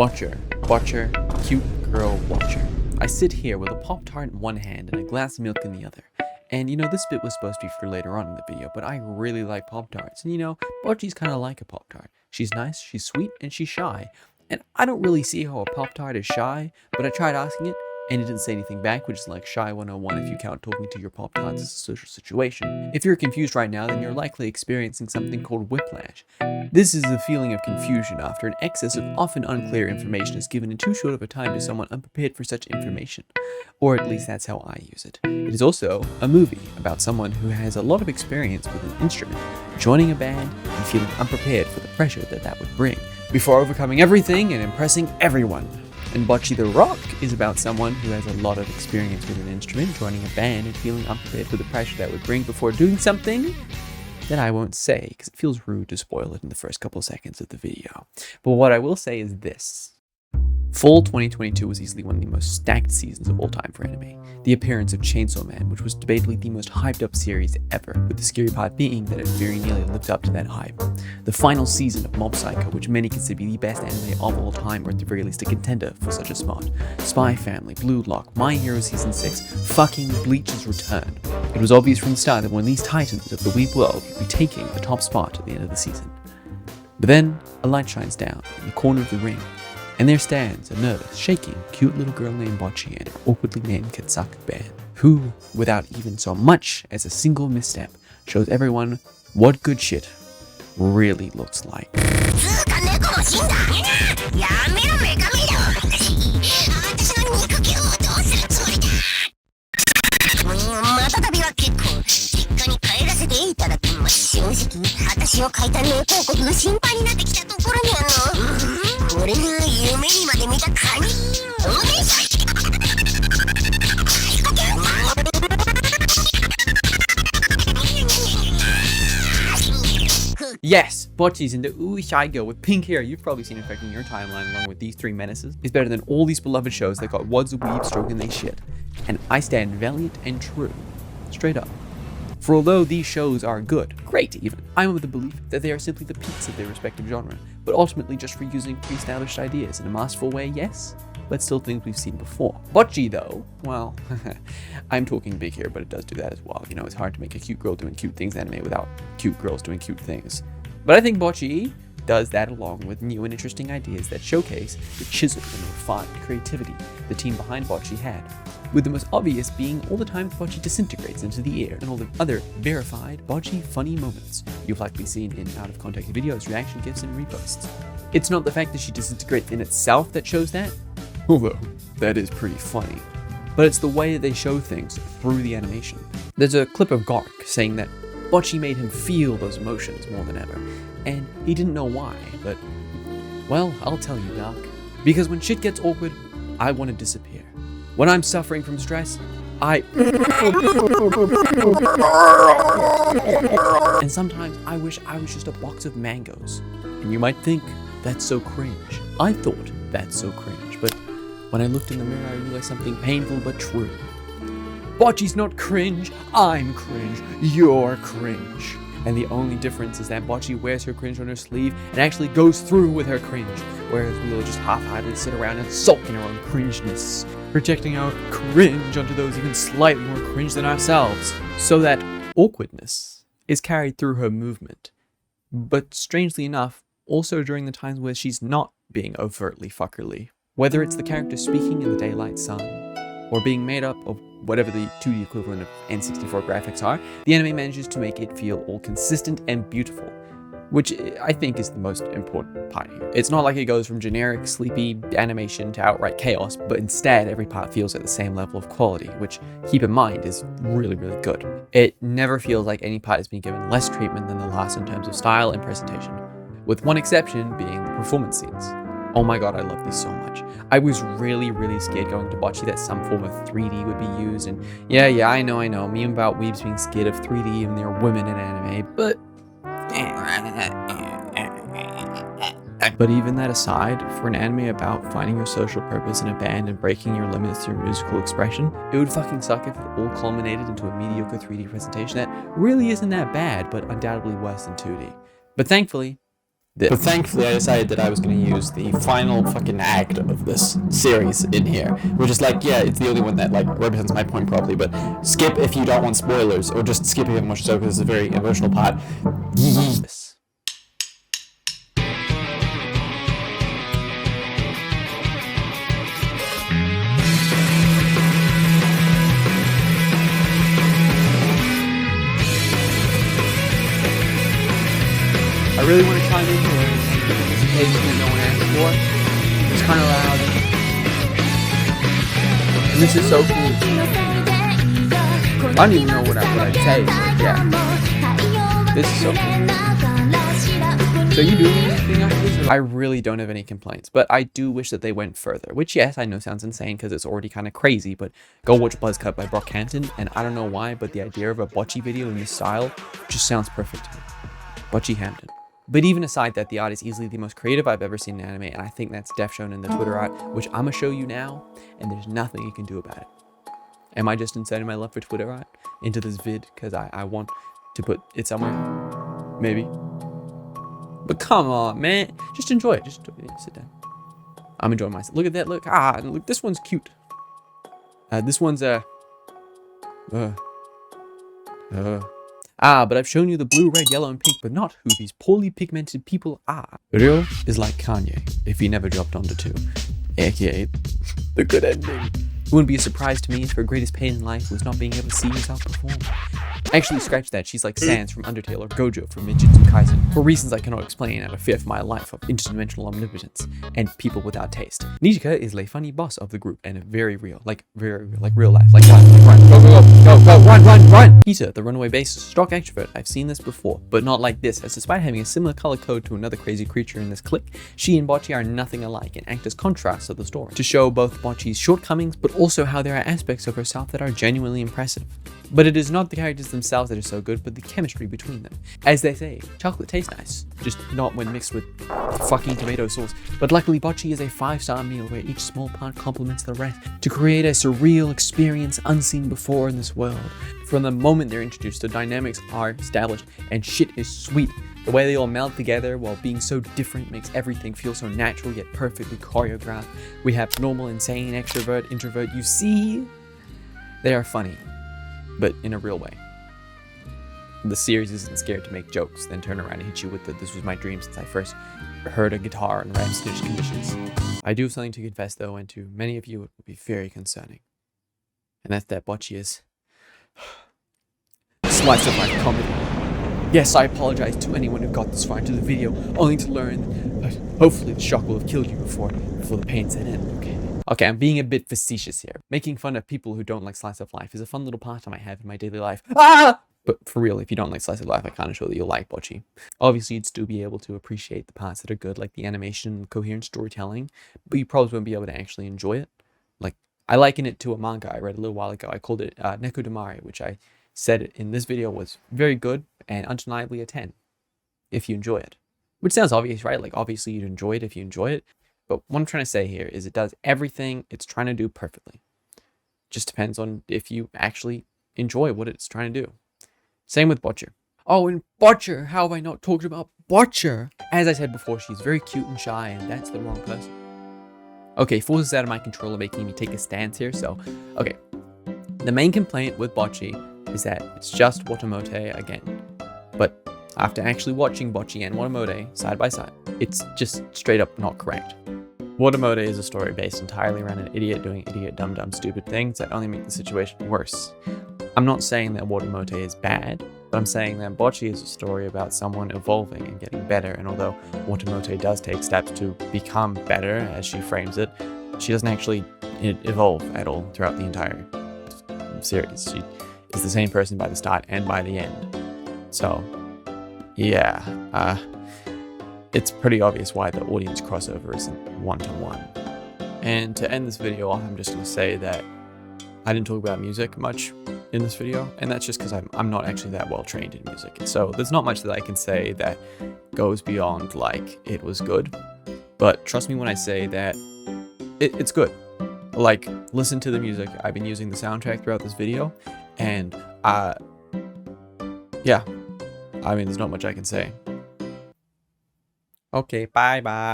Boccher, boccher, cute girl watcher. I sit here with a Pop-Tart in one hand and a glass of milk in the other. And this bit was supposed to be for later on in the video, but I really like Pop-Tarts. And Bocchi's kind of like a Pop-Tart. She's nice, she's sweet, and she's shy. And I don't really see how a Pop-Tart is shy, but I tried asking it, and it didn't say anything back, which is like Shy 101 if you count talking to your Pop-Tarts as a social situation. If you're confused right now, then you're likely experiencing something called whiplash. This is the feeling of confusion after an excess of often unclear information is given in too short of a time to someone unprepared for such information. Or at least that's how I use it. It is also a movie about someone who has a lot of experience with an instrument, joining a band, and feeling unprepared for the pressure that would bring, before overcoming everything and impressing everyone. And Bocchi the Rock is about someone who has a lot of experience with an instrument, joining a band, and feeling unprepared for the pressure that would bring before doing something that I won't say, because it feels rude to spoil it in the first couple seconds of the video. But what I will say is this. Fall 2022 was easily one of the most stacked seasons of all time for anime. The appearance of Chainsaw Man, which was debatably the most hyped up series ever, with the scary part being that it very nearly lived up to that hype. The final season of Mob Psycho, which many consider to be the best anime of all time, or at the very least a contender for such a spot. Spy Family, Blue Lock, My Hero Season 6, fucking Bleach's return. It was obvious from the start that one of these titans of the weeb world would be taking the top spot at the end of the season. But then, a light shines down in the corner of the ring, and there stands a nervous, shaking, cute little girl named Bocchi and her awkwardly named Katsuki band, who, without even so much as a single misstep, shows everyone what good shit really looks like. Yes, Bocchi's in the ooh shy girl with pink hair you've probably seen affecting your timeline along with these three menaces is better than all these beloved shows that got wads of weeb stroking they shit. And I stand valiant and true. Straight up. For although these shows are good, great even, I'm of the belief that they are simply the peaks of their respective genre, but ultimately just reusing pre-established ideas in a masterful way, yes, but still things we've seen before. Bocchi though, well, I'm talking big here, but it does do that as well. It's hard to make a cute girl doing cute things anime without cute girls doing cute things. But I think Bocchi does that along with new and interesting ideas that showcase the chiseled and refined creativity the team behind Bocchi had, with the most obvious being all the times Bocchi disintegrates into the air and all the other verified Bocchi funny moments you've likely seen in out-of-context videos, reaction gifs, and reposts. It's not the fact that she disintegrates in itself that shows that, although that is pretty funny, but it's the way that they show things through the animation. There's a clip of Gark saying that Bocchi made him feel those emotions more than ever, and he didn't know why, but, well, I'll tell you, Doc. Because when shit gets awkward, I want to disappear. When I'm suffering from stress, and sometimes I wish I was just a box of mangoes. And you might think, that's so cringe. I thought, that's so cringe, but when I looked in the mirror, I realized something painful but true. Bocchi's not cringe, I'm cringe, you're cringe. And the only difference is that Bocchi wears her cringe on her sleeve and actually goes through with her cringe, whereas we will just half-heartedly sit around and sulk in our own cringeness, projecting our cringe onto those even slightly more cringe than ourselves, so that awkwardness is carried through her movement. But strangely enough, also during the times where she's not being overtly fuckerly. Whether it's the character speaking in the daylight sun, or being made up of whatever the 2D equivalent of N64 graphics are, the anime manages to make it feel all consistent and beautiful, which I think is the most important part here. It's not like it goes from generic, sleepy animation to outright chaos, but instead every part feels at the same level of quality, which, keep in mind, is really, really good. It never feels like any part is being given less treatment than the last in terms of style and presentation, with one exception being the performance scenes. Oh my god, I love these so much. I was really, really scared going to Bocchi that some form of 3D would be used, and yeah, I know, meme about weebs being scared of 3D and they're women in anime, but even that aside, for an anime about finding your social purpose in a band and breaking your limits through musical expression, it would fucking suck if it all culminated into a mediocre 3D presentation that really isn't that bad, but undoubtedly worse than 2D. But thankfully, But thankfully I decided that I was going to use the final fucking act of this series in here, which is like, yeah, it's the only one that like represents my point properly, but skip if you don't want spoilers, or just skip if you haven't watched the show because it's a very emotional part. Yes. I really want to chime in here because this occasion that no one asked for. It's kind of loud. And this is so cool. I don't even know what I'd say, but yeah. This is so cool. So you doing anything after this? I really don't have any complaints, but I do wish that they went further, which yes, I know sounds insane because it's already kind of crazy, but go watch Buzzcut by Brockhampton, and I don't know why, but the idea of a bocce video in this style just sounds perfect to me. Bocchi Hampton. But even aside that, the art is easily the most creative I've ever seen in anime, and I think that's def shown in the Twitter art, which I'm gonna show you now, and there's nothing you can do about it. Am I just inserting my love for Twitter art into this vid because I want to put it somewhere? Maybe. But come on, man. Just enjoy it. Just enjoy it. Sit down. I'm enjoying myself. Look at that. Look. Look. This one's cute. This one's but I've shown you the blue, red, yellow, and pink, but not who these poorly pigmented people are. Ryo is like Kanye, if he never dropped onto 2, aka the good ending. It wouldn't be a surprise to me if her greatest pain in life was not being able to see herself perform. Actually, scratch that, she's like Sans from Undertale or Gojo from Jujutsu Kaisen, for reasons I cannot explain out of fear for my life of interdimensional omnipotence and people without taste. Nijika is the funny boss of the group and very real, like real life, like run, go, run! Peter, the runaway bassist, stock extrovert. I've seen this before, but not like this, as despite having a similar color code to another crazy creature in this clip, she and Bocchi are nothing alike and act as contrasts of the story, to show both Bocchi's shortcomings, but also how there are aspects of herself that are genuinely impressive. But it is not the characters themselves that are so good, but the chemistry between them. As they say, chocolate tastes nice, just not when mixed with fucking tomato sauce. But luckily, Bocchi is a 5-star meal where each small part complements the rest to create a surreal experience unseen before in this world. From the moment they're introduced, the dynamics are established and shit is sweet. The way they all meld together while being so different makes everything feel so natural yet perfectly choreographed. We have normal, insane, extrovert, introvert. You see? They are funny, but in a real way. The series isn't scared to make jokes, then turn around and hit you with the "this was my dream since I first heard a guitar in rap-stitched conditions." I do have something to confess though, and to many of you it will be very concerning. And that's that Bocchi is slice of life comedy. Yes, I apologize to anyone who got this far into the video, only to learn that hopefully the shock will have killed you before the pain set in, Okay, I'm being a bit facetious here. Making fun of people who don't like slice of life is a fun little pastime I have in my daily life. But for real, if you don't like slice of life, I can't assure that you'll like Bocchi. Obviously, you'd still be able to appreciate the parts that are good, like the animation and coherent storytelling, but you probably won't be able to actually enjoy it. Like, I liken it to a manga I read a little while ago. I called it Nekodamare, which I said in this video was very good and undeniably a 10, if you enjoy it. Which sounds obvious, right? Like, obviously you'd enjoy it if you enjoy it. But what I'm trying to say here is it does everything it's trying to do perfectly. Just depends on if you actually enjoy what it's trying to do. Same with Boccher. Oh, and Boccher! How have I not talked about Boccher? As I said before, she's very cute and shy, and that's the wrong person. Okay, forces out of my control are making me take a stance here, so... Okay. The main complaint with Bocchi is that it's just Watamote again. But after actually watching Bocchi and Watamote side by side, it's just straight up not correct. Watamote is a story based entirely around an idiot doing idiot dumb stupid things that only make the situation worse. I'm not saying that Watamote is bad, but I'm saying that Bocchi is a story about someone evolving and getting better, and although Watamote does take steps to become better, as she frames it, she doesn't actually evolve at all throughout the entire series. She is the same person by the start and by the end. So, yeah, it's pretty obvious why the audience crossover isn't one-to-one. And to end this video, I'm just going to say that I didn't talk about music much in this video, and that's just because I'm not actually that well trained in music. So there's not much that I can say that goes beyond, like, it was good. But trust me when I say that it's good. Like, listen to the music. I've been using the soundtrack throughout this video, and yeah, I mean, there's not much I can say. Okay, bye bye.